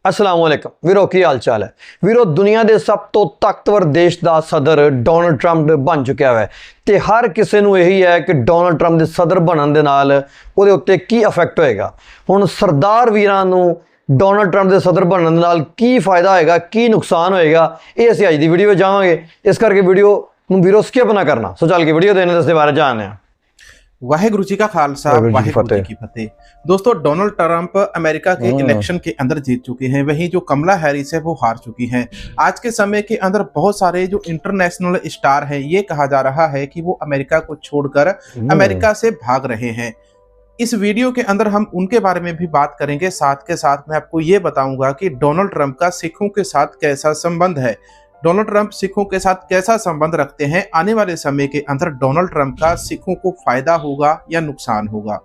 अस्सलाम वालेकुम वीरो की हाल चाल है वीरो। दुनिया के सब तो ताकतवर देश का सदर डोनाल्ड ट्रंप बन चुका है तो हर किसी को यही है कि डोनाल्ड ट्रंप के सदर बनने के नाल उहदे उत्ते की इफेक्ट होएगा। हुण सरदार वीरां नूं डोनाल्ड ट्रंप के सदर बनने के नाल की फायदा होएगा, की नुकसान होएगा, ये असीं अज दी वीडियो में जावांगे। इस करके वीडियो नूं वीरो स्किप ना करना। सो चल के वीडियो देने दे बारे जानने। वाहिगुरु जी का खालसा वाहिगुरु जी की फतेह। दोस्तों, डोनाल्ड ट्रंप अमेरिका के इलेक्शन के अंदर जीत चुके हैं, वहीं जो कमला हैरिस है वो हार चुकी हैं। आज के समय के अंदर बहुत सारे जो इंटरनेशनल स्टार हैं, ये कहा जा रहा है कि वो अमेरिका को छोड़कर अमेरिका से भाग रहे हैं। इस वीडियो के अंदर हम उनके बारे में भी बात करेंगे। साथ के साथ मैं आपको ये बताऊंगा कि डोनाल्ड ट्रंप का सिखों के साथ कैसा संबंध है, डोनाल्ड ट्रंप सिखों के साथ कैसा संबंध रखते हैं, आने वाले समय के अंदर डोनाल्ड ट्रंप का सिखों को फायदा होगा या नुकसान होगा।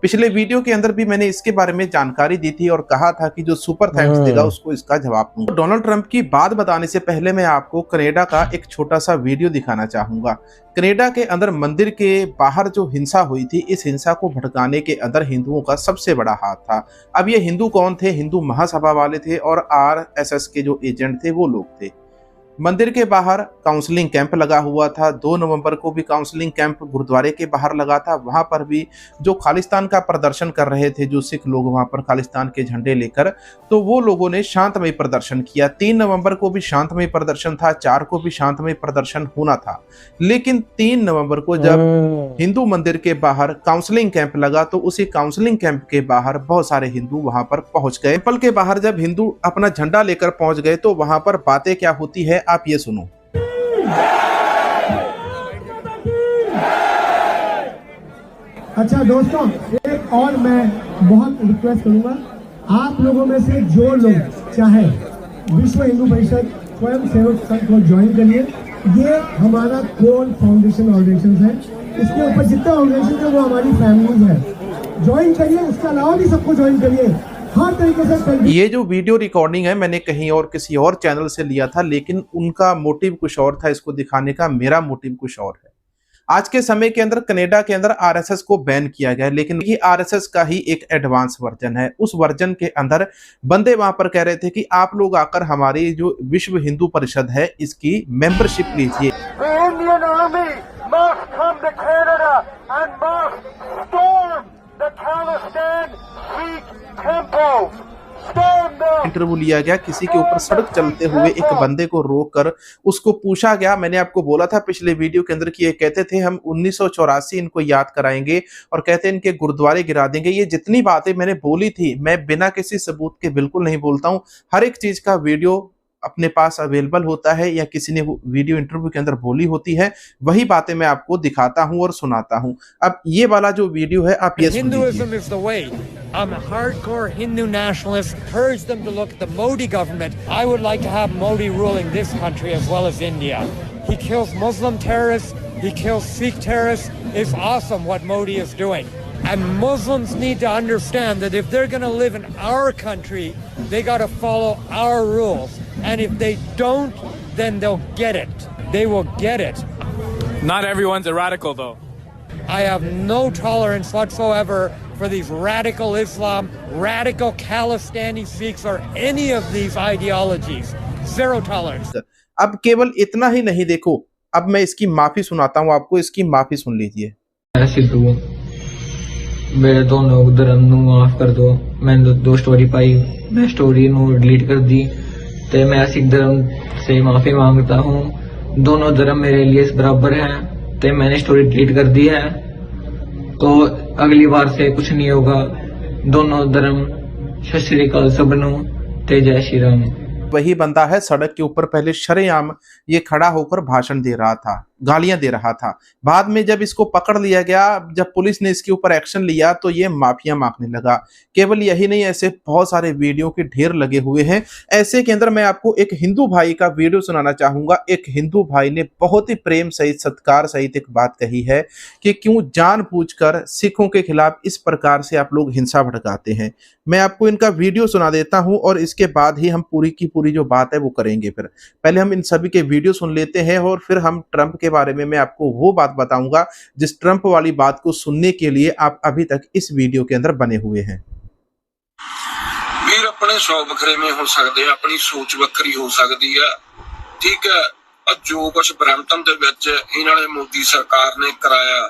पिछले वीडियो के अंदर भी मैंने इसके बारे में जानकारी दी थी और कहा था कि जो सुपर थैंक्स देगा उसको इसका जवाब दूंगा। डोनाल्ड ट्रंप की बात बताने से पहले मैं आपको कनाडा का एक छोटा सा वीडियो दिखाना चाहूंगा। कनाडा के अंदर मंदिर के बाहर जो हिंसा हुई थी, इस हिंसा को भड़काने के अंदर हिंदुओं का सबसे बड़ा हाथ था। अब ये हिंदू कौन थे? हिंदू महासभा वाले थे और RSS के जो एजेंट थे वो लोग थे। मंदिर के बाहर काउंसलिंग कैंप लगा हुआ था। 2 नवंबर को भी काउंसलिंग कैंप गुरुद्वारे के बाहर लगा था। वहां पर भी जो खालिस्तान का प्रदर्शन कर रहे थे, जो सिख लोग वहां पर खालिस्तान के झंडे लेकर, तो वो लोगों ने शांतमय प्रदर्शन किया। 3 नवंबर को भी शांतमय प्रदर्शन था, 4 को भी शांतमय प्रदर्शन होना था। लेकिन 3 नवंबर को जब हिंदू मंदिर के बाहर काउंसलिंग कैंप लगा, तो उसी काउंसलिंग कैंप के बाहर बहुत सारे हिंदू वहां पर पहुंच गए। टेंपल के बाहर जब हिंदू अपना झंडा लेकर पहुंच गए, तो वहां पर बातें क्या होती है आप ये सुनो। अच्छा दोस्तों, एक और मैं बहुत रिक्वेस्ट करूंगा, आप लोगों में से जो लोग चाहे विश्व हिंदू परिषद स्वयं सेवक संघ को ज्वाइन करिए। ये हमारा कोर फाउंडेशन ऑर्गेनाइजेशन है। इसके ऊपर जितना ऑर्गेनाइजेशन है वो हमारी फैमिलीज है। ज्वाइन करिए, उसके अलावा भी सबको ज्वाइन करिए। हर तरीके से ये जो वीडियो रिकॉर्डिंग है मैंने कहीं और किसी और चैनल से लिया था, लेकिन उनका मोटिव कुछ और था इसको दिखाने का, मेरा मोटिव कुछ और है। आज के समय के अंदर कनाडा के अंदर RSS को बैन किया गया है, लेकिन ये RSS का ही एक एडवांस वर्जन है। उस वर्जन के अंदर बंदे वहां पर कह रहे थे कि आप लोग आकर हमारी जो विश्व हिंदू परिषद है इसकी मेंबरशिप लीजिए। इंटरव्यू लिया गया, किसी के ऊपर सड़क चलते हुए एक बंदे को रोककर उसको पूछा गया। मैंने आपको बोला था पिछले वीडियो के अंदर कि ये कहते थे हम 1984 इनको याद कराएंगे और कहते हैं इनके गुरुद्वारे गिरा देंगे। ये जितनी बातें मैंने बोली थी, मैं बिना किसी सबूत के बिल्कुल नहीं बोलता हूं। हर एक चीज का वीडियो अपने पास अवेलेबल होता है या किसी ने वीडियो इंटरव्यू के अंदर बोली होती है, वही बातें मैं आपको दिखाता हूं और सुनाता हूं। अब ये वाला जो वीडियो है आप ये सुन लीजिए। I'm a hardcore Hindu nationalist. Urge them to look at the Modi government. I would like to have Modi ruling this country as well as India. He kills Muslim terrorists. He kills Sikh terrorists. It's awesome what Modi is doing. And Muslims need to understand that if they're going to live in our country, they got to follow our rules. And if they don't, then they'll get it. They will get it. Not everyone's a radical, though. I have no tolerance whatsoever for these radical Islam, radical Khalistani Sikhs, or any of these ideologies. Zero tolerance. अब केवल इतना ही नहीं, देखो अब मैं इसकी माफी सुनाता हूँ आपको, इसकी माफी सुन लीजिए। मेरे दोनों धर्म नू माफ कर दो। मैंने 2 स्टोरी पाई, मैं स्टोरी नू डिलीट कर दी। तो मैं सिख धर्म से माफी मांगता हूँ। दोनों धर्म मेरे लिए बराबर हैं। तो मैंने स्टोरी डिलीट कर दी है, तो अगली बार से कुछ नहीं होगा। दोनों धर्म सत श्री अकाल सबनू ते जय श्री राम। वही बंदा है सड़क के ऊपर पहले शरेआम ये खड़ा होकर भाषण दे रहा था, गालियां दे रहा था। बाद में जब इसको पकड़ लिया गया, जब पुलिस ने इसके ऊपर एक्शन लिया, तो ये माफिया मांगने लगा। केवल यही नहीं, ऐसे बहुत सारे वीडियो के ढेर लगे हुए हैं। ऐसे के अंदर मैं आपको एक हिंदू भाई का वीडियो सुनाना चाहूंगा। एक हिंदू भाई ने बहुत ही प्रेम सहित, सत्कार सहित एक बात कही है कि क्यों जानबूझकर सिखों के खिलाफ इस प्रकार से आप लोग हिंसा भड़काते हैं। मैं आपको इनका वीडियो सुना देता हूं और इसके बाद ही हम पूरी की पूरी जो बात है वो करेंगे। फिर पहले हम इन सभी के वीडियो सुन लेते हैं और फिर हम ट्रंप के बारे में मैं आपको वो बात बताऊंगा जिस ट्रंप वाली बात को सुनने के लिए आप अभी तक इस वीडियो के अंदर बने हुए हैं। वीर ਆਪਣੇ 100 ਵਖਰੇਵੇਂ ਹੋ ਸਕਦੇ ਆ, ਆਪਣੀ ਸੋਚ ਵੱਖਰੀ ਹੋ ਸਕਦੀ ਆ, ਠੀਕ ਹੈ। ਜੋ ਕੁਛ ਬਰੈਂਪਟਨ ਦੇ ਵਿੱਚ ਇਹਨਾਂ ਨੇ ਮੋਦੀ ਸਰਕਾਰ ਨੇ ਕਰਾਇਆ,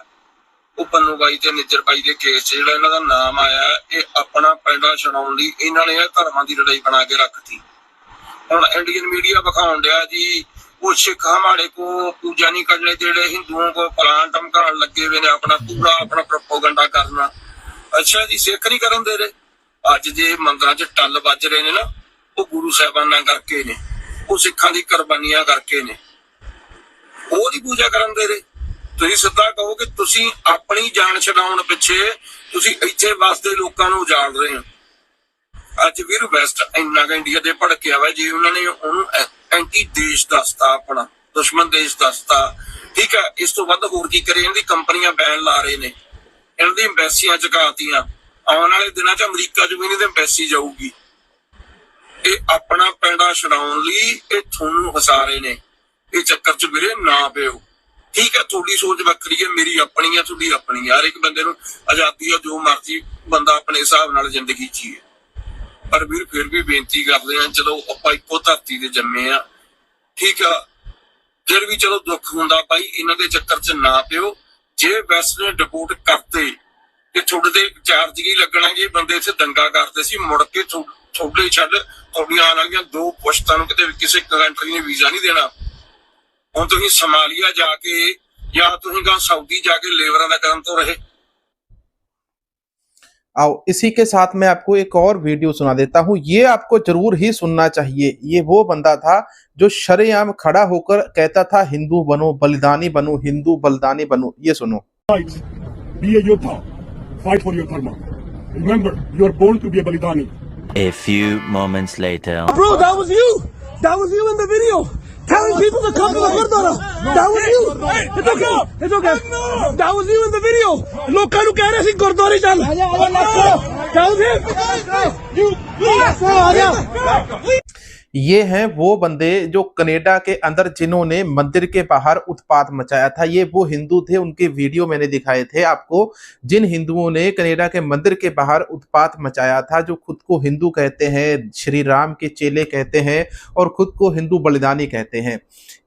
ਉਹ ਪੰਨੂ ਬਾਈ ਤੇ ਨਿੱਜਰ ਬਾਈ ਦੇ ਕੇਸ 'ਚ ਜਿਹੜਾ ਇਹਨਾਂ ਦਾ ਨਾਮ ਆਇਆ, ਇਹ ਆਪਣਾ ਪੈਂਡਾ ਛਡਾਉਣ ਲਈ ਇਹਨਾਂ ਨੇ ਇਹ ਧਰਮਾਂ ਦੀ ਲੜਾਈ ਬਣਾ ਕੇ ਰੱਖਤੀ। ਹੁਣ ਇੰਡੀਅਨ मीडिया ਵਿਖਾਉਣ ਡਿਆ ਜੀ वो सिख हमारे को पूजा नहीं करने दे रहे, हिंदुओं को पलांटम करने लगे हुए ने, अपना पूरा अपना प्रोपोगंडा करना। अच्छा जी, सिख नहीं करन दे रहे। अज जे मंदिरां च टल बज रहे ने ना, वो गुरु साहिबाना करके ने, वो सिखां दी कुर्बानियां करके ने, वो दी पूजा करन दे रहे। तुसीं सिद्धा कहो कि तुसीं अपनी जान छडाउण पिछे तुसीं इत्थे वसदे लोकां नूं उजाड़ रहे हो। अज वीर वैस्ट इन्ना क इंडिया दे भड़किया वा जी, उन्होंने उहनूं एंटी देश दसता, अपना दुश्मन देश दसता, ठीक है। इस तो वध होर की करे, इन्हां दी कंपनियां बैन ला रहे ने, इन्हां दी एम्बैसियां चुकातियां, आउण वाले दिनां च अमरीका च भी इन्हां दी एम्बैसी जाऊगी। ये अपना पैंडा छडाउण लई ये तुहानूं फसा रहे ने, ये चक्कर च वीरे ना पिओ, ठीक है। थोड़ी सोच वक्री है, मेरी अपनी है, थोड़ी अपनी है। हर एक बंदे नूं आजादी है, जो मर्जी बंदा अपने हिसाब नाल जिंदगी जीए, पर वीर फिर भी बेनती करते हैं, चलो आपां इक्को धरती ते जम्मे आ, ठीक है। फिर भी चलो दुख हुंदा भाई, इन्हां दे चक्कर च ना पिओ। जे वैस्ट ने डिपोर्ट करते ते थोड़े दे चार्ज ही लगना, जे बंदे इत्थे दंगा करते सी, मुड़ के थोड़े छड्ड थोड़ियां आउण वालियां 2 पुश्तां नूं किते किसी कंट्री ने वीजा नहीं देना। हुण तुसीं सोमालिया जाके या तुसीं गा सऊदी जाके लेबरां दा करन तो रहे। आओ इसी के साथ मैं आपको एक और वीडियो सुना देता हूं, ये आपको जरूर ही सुनना चाहिए। ये वो बंदा था जो शरेआम खड़ा होकर कहता था हिंदू बनो, बलिदानी बनो, हिंदू बलिदानी बनो। ये सुनो। Be a Yoddha. Fight for your dharma. Remember, you are born to be a Balidani. A few moments later. Bro, that was you. That was you in the video. Telling people to come to the Gurdwara. That was you. It's okay. It's okay. That was you in the video. ਲੋਕਾਂ ਨੂੰ ਕਹਿ ਰਹੇ ਸੀ ਗੁਰਦੁਆਰੇ ਚੱਲ। Tell him. ये हैं वो बंदे जो कनाडा के अंदर जिन्होंने मंदिर के बाहर उत्पात मचाया था। ये वो हिंदू थे, उनके वीडियो मैंने दिखाए थे आपको, जिन हिंदुओं ने कनाडा के मंदिर के बाहर उत्पात मचाया था, जो खुद को हिंदू कहते हैं, श्री राम के चेले कहते हैं और खुद को हिंदू बलिदानी कहते हैं।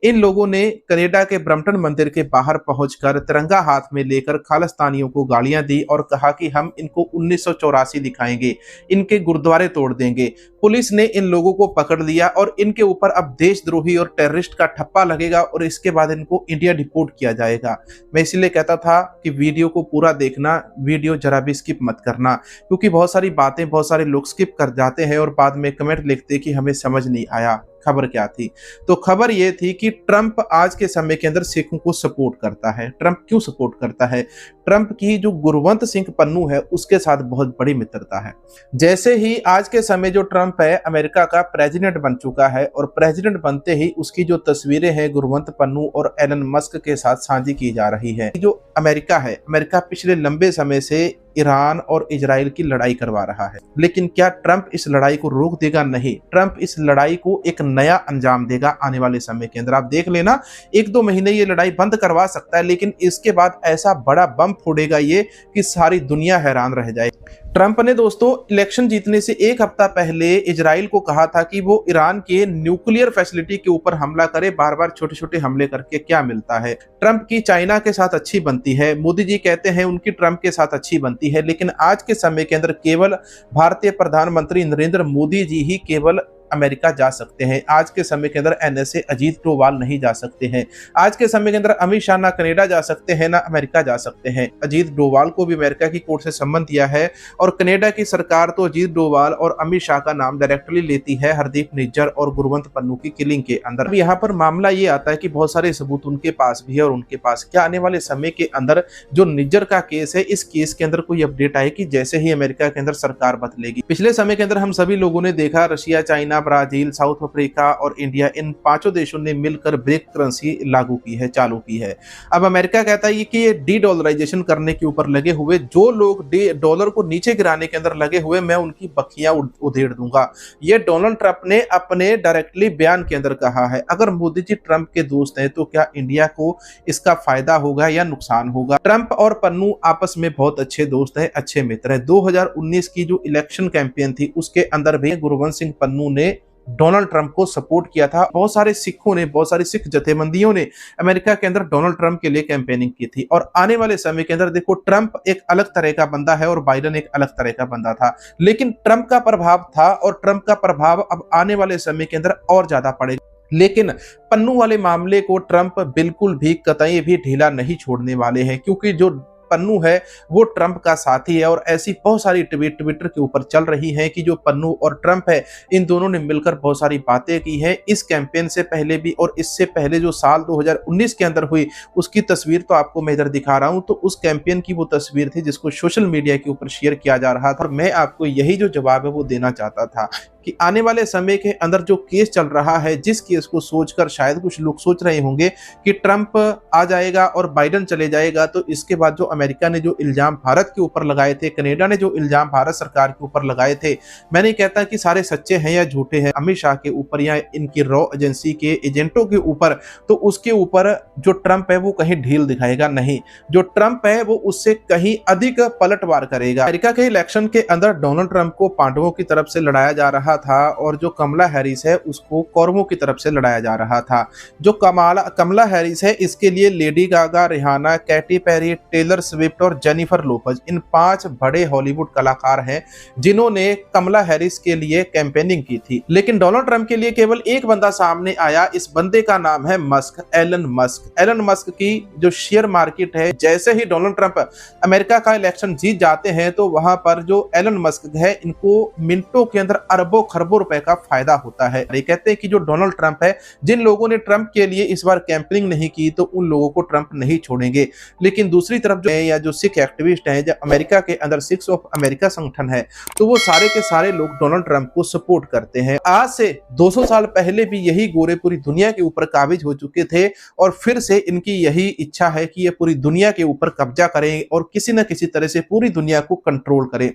इन लोगों ने कनाडा के ब्रम्पटन मंदिर के बाहर पहुंचकर तिरंगा हाथ में लेकर खालिस्तानियों को गालियां दी और कहा कि हम इनको 1984 दिखाएंगे, इनके गुरुद्वारे तोड़ देंगे। पुलिस ने इन लोगों को पकड़ लिया और इनके ऊपर अब देशद्रोही और टेररिस्ट का ठप्पा लगेगा और इसके बाद इनको इंडिया डिपोर्ट किया जाएगा। मैं इसलिए कहता था कि वीडियो को पूरा देखना, वीडियो जरा भी स्किप मत करना, क्योंकि बहुत सारी बातें बहुत सारे लोग स्किप कर जाते हैं और बाद में कमेंट लिखते कि हमें समझ नहीं आया। खबर क्या थी? तो खबर यह थी कि ट्रंप आज के समय के अंदर सिखों को सपोर्ट करता है। ट्रंप क्यों सपोर्ट करता है? ट्रंप की जो गुरवंत सिंह पन्नू है उसके साथ बहुत बड़ी मित्रता है। जैसे ही आज के समय जो ट्रंप है अमेरिका का प्रेसिडेंट बन चुका है और प्रेसिडेंट बनते ही उसकी जो तस्वीरें हैं गुरवंत पन्नू और एलन मस्क के साथ साझी की जा रही है। जो अमेरिका है, अमेरिका पिछले लंबे समय से ईरान और इजराइल की लड़ाई करवा रहा है, लेकिन क्या ट्रंप इस लड़ाई को रोक देगा? नहीं, ट्रंप इस लड़ाई को एक नया अंजाम देगा आने वाले समय के अंदर। आप देख लेना, 1-2 महीने ये लड़ाई बंद करवा सकता है, लेकिन इसके बाद ऐसा बड़ा बम फोड़ेगा ये कि सारी दुनिया हैरान रह जाए। ट्रंप ने दोस्तों इलेक्शन जीतने से 1 हफ्ता पहले इजराइल को कहा था कि वो ईरान के न्यूक्लियर फैसिलिटी के ऊपर हमला करे। बार बार छोटे छोटे हमले करके क्या मिलता है? ट्रंप की चाइना के साथ अच्छी बनती है, मोदी जी कहते हैं उनकी ट्रंप के साथ अच्छी बनती है, लेकिन आज के समय के अंदर केवल भारतीय प्रधानमंत्री नरेंद्र मोदी जी ही केवल अमेरिका जा सकते हैं। आज के समय के अंदर एनएसए अजीत डोभाल नहीं जा सकते हैं। आज के समय के अंदर अमित शाह ना कनाडा जा सकते हैं ना अमेरिका जा सकते हैं। अजीत डोभाल को भी अमेरिका की कोर्ट से सम्मन दिया है और कनाडा की सरकार तो अजीत डोभाल और अमित शाह का नाम डायरेक्टली लेती है हरदीप निज्जर और गुरवंत पन्नू की किलिंग के अंदर। अब यहाँ पर मामला ये आता है कि बहुत सारे सबूत उनके पास भी है और उनके पास क्या आने वाले समय के अंदर जो निज्जर का केस है, इस केस के अंदर कोई अपडेट आए कि जैसे ही अमेरिका के अंदर सरकार बदलेगी। पिछले समय के अंदर हम सभी लोगों ने देखा Russia, China, Brazil, south Africa और इंडिया, इन 5 देशों ने मिलकर ब्रेक करेंसी लागू की है, चालू की है। अब अमेरिका कहता है कि ये डी डॉलराइजेशन करने के ऊपर लगे हुए जो लोग डॉलर को नीचे गिराने के अंदर लगे हुए, मैं उनकी बखियां उधेड़ दूंगा। ये डोनाल्ड ट्रंप ने अपने डायरेक्टली बयान के अंदर कहा है। अगर मोदी जी ट्रंप के दोस्त हैं तो क्या इंडिया को इसका फायदा होगा या नुकसान होगा? ट्रंप और पन्नू आपस में बहुत अच्छे दोस्त हैं, अच्छे मित्र हैं। 2019 की जो इलेक्शन कैंपेन थी उसके अंदर भी गुरवंश सिंह पन्नू ने डोनाल्ड ट्रंप को सपोर्ट किया था। बहुत सारे सिखों ने, बहुत सारी सिख जथेबंदियों ने अमेरिका के अंदर डोनाल्ड ट्रंप के लिए कैंपेनिंग की थी। और आने वाले समय के अंदर देखो, ट्रंप एक अलग तरह का बंदा है और बाइडेन एक अलग तरह का बंदा था, लेकिन ट्रंप का प्रभाव था और ट्रंप का प्रभाव अब आने वाले समय के अंदर और ज्यादा पड़ेगा। लेकिन पन्नू वाले मामले को ट्रंप बिल्कुल भी कतई भी ढीला नहीं छोड़ने वाले हैं, क्योंकि जो पन्नू है वो ट्रंप का साथी है। और ऐसी बहुत सारी ट्विटर के ऊपर चल रही है कि जो पन्नू और ट्रंप है, इन दोनों ने मिलकर बहुत सारी बातें की है इस कैंपेन से पहले भी और इससे पहले जो साल 2019 के अंदर हुई उसकी तस्वीर तो आपको मैं इधर दिखा रहा हूं। तो उस कैंपेन की वो तस्वीर थी जिसको सोशल मीडिया के ऊपर शेयर किया जा रहा था और मैं आपको यही जो जवाब है वो देना चाहता था कि आने वाले समय के अंदर जो केस चल रहा है, जिस केस को सोचकर शायद कुछ लोग सोच रहे होंगे कि ट्रंप आ जाएगा और बाइडेन चले जाएगा, तो इसके बाद जो अमेरिका ने जो इल्जाम भारत के ऊपर लगाए थे, कनाडा ने जो इल्जाम भारत सरकार के ऊपर लगाए थे, मैं नहीं कहता कि सारे सच्चे हैं या झूठे हैं, अमित शाह के ऊपर या इनकी रॉ एजेंसी के एजेंटों के ऊपर, तो उसके ऊपर जो ट्रंप है वो कहीं ढील दिखाएगा नहीं। जो ट्रंप है वो उससे कहीं अधिक पलटवार करेगा। अमेरिका के इलेक्शन के अंदर डोनाल्ड ट्रंप को पांडवों की तरफ से लड़ाया जा रहा था और जो कमला हैरिस है उसको कौरवों की तरफ से लड़ाया जा रहा था। जो कमला हैरिस है इसके लिए Lady Gaga, Rihanna, Katy Perry, Taylor Swift और जेनिफर लोपेज, इन 5 बड़े हॉलीवुड कलाकार हैं जिन्होंने कमला हैरिस के लिए कैंपेनिंग की थी। लेकिन डोनाल्ड ट्रंप के लिए केवल एक बंदा सामने आया, इस बंदे का नाम है Musk, Elon Musk. Elon Musk की जो शेयर मार्केट है, जैसे ही डोनाल्ड ट्रंप अमेरिका का इलेक्शन जीत जाते हैं तो वहां पर जो एलन मस्क है इनको मिनटों के अंदर अरबों खरबों रुपए का फायदा होता है। ये कहते हैं कि जो डोनाल्ड ट्रंप है, जिन लोगों ने ट्रंप के लिए इस बार कैंपेनिंग नहीं की तो उन लोगों को ट्रंप नहीं छोड़ेंगे। लेकिन दूसरी तरफ जो है या जो सिख एक्टिविस्ट हैं, जो अमेरिका के अंदर सिक्स ऑफ अमेरिका संगठन है, तो वो सारे के सारे लोग डोनाल्ड ट्रंप को सपोर्ट करते हैं। आज से 200 साल पहले भी यही गोरे पूरी दुनिया के ऊपर काबिज हो चुके थे और फिर से इनकी यही इच्छा है कि ये पूरी दुनिया के ऊपर कब्जा करें और किसी न किसी तरह से पूरी दुनिया को कंट्रोल करें।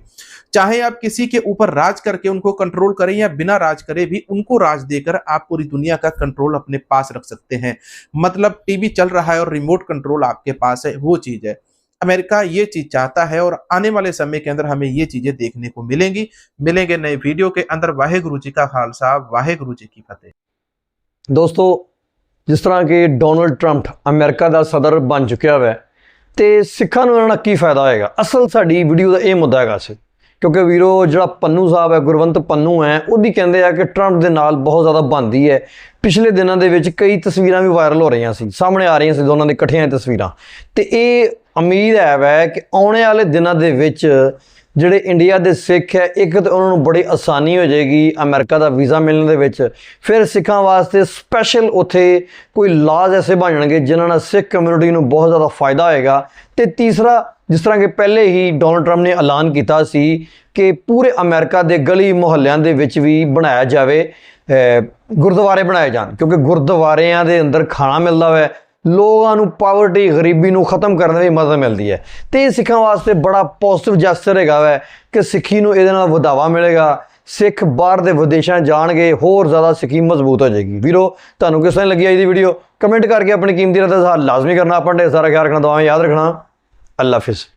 चाहे आप किसी के ऊपर राज करके उनको कंट्रोल करें या बिना राज करे भी उनको राज देकर आप पूरी दुनिया का कंट्रोल अपने पास रख सकते हैं। मतलब टीवी चल रहा है और रिमोट कंट्रोल आपके पास है, वो चीज है। अमेरिका ये चीज चाहता है और आने वाले समय के अंदर हमें ये चीजें देखने को मिलेंगे नए वीडियो के अंदर। वाहेगुरु जी का खालसा, वाहेगुरु जी की फतेह। दोस्तों, जिस तरह कि डोनाल्ड ट्रंप अमेरिका का सदर बन चुका है तो सिखा इन्होंने की फायदा होएगा, असल साड़ी वीडियो का यह मुद्दा है सी। क्योंकि वीरो जो पन्नू साहब है, गुरवंत पन्नू है, वो कहते हैं कि ट्रंप के नाल बहुत ज़्यादा बनती है। पिछले दिनों के कई तस्वीर भी वायरल हो रही सी, सामने आ रही सी दोनों की इकट्ठियां तस्वीर। तो ये उम्मीद है वै कि आने वाले दिनों के ਜਿਹੜੇ इंडिया के सिख है, एक तो उन्होंने बड़ी आसानी हो जाएगी अमेरिका का वीज़ा मिलने के, फिर सिखों वास्ते स्पैशल उत्थे कोई लॉज ऐसे बन जाएंगे जिन्होंने सिख कम्यूनिटी को बहुत ज़्यादा फायदा होएगा। तो तीसरा, जिस तरह के पहले ही डोनाल्ड ट्रंप ने ऐलान किया सी कि पूरे अमेरिका के गली मुहल्लियां दे विच भी बनाया जाए, गुरुद्वारे बनाए जान, क्योंकि गुरुद्वारियां दे अंदर खाना मिलता है, लोगों को पावर्टी गरीबी को खत्म करने में मदद मिलती है। तो ये सिखों वास्ते बड़ा पॉजिटिव जैसचर है कि सिक्खी को ये वधावा मिलेगा, सिख बाहर के विदेशों जाएंगे, होर ज़्यादा सिक्खी मजबूत हो जाएगी। वीरो, तुहानू किस तरह लगी आज की वीडियो कमेंट करके अपनी कीमती राय लाजमी करना, अपना ढेर सारा ख्याल रखना, दुआएं याद रखना। अल्लाह हाफिज़।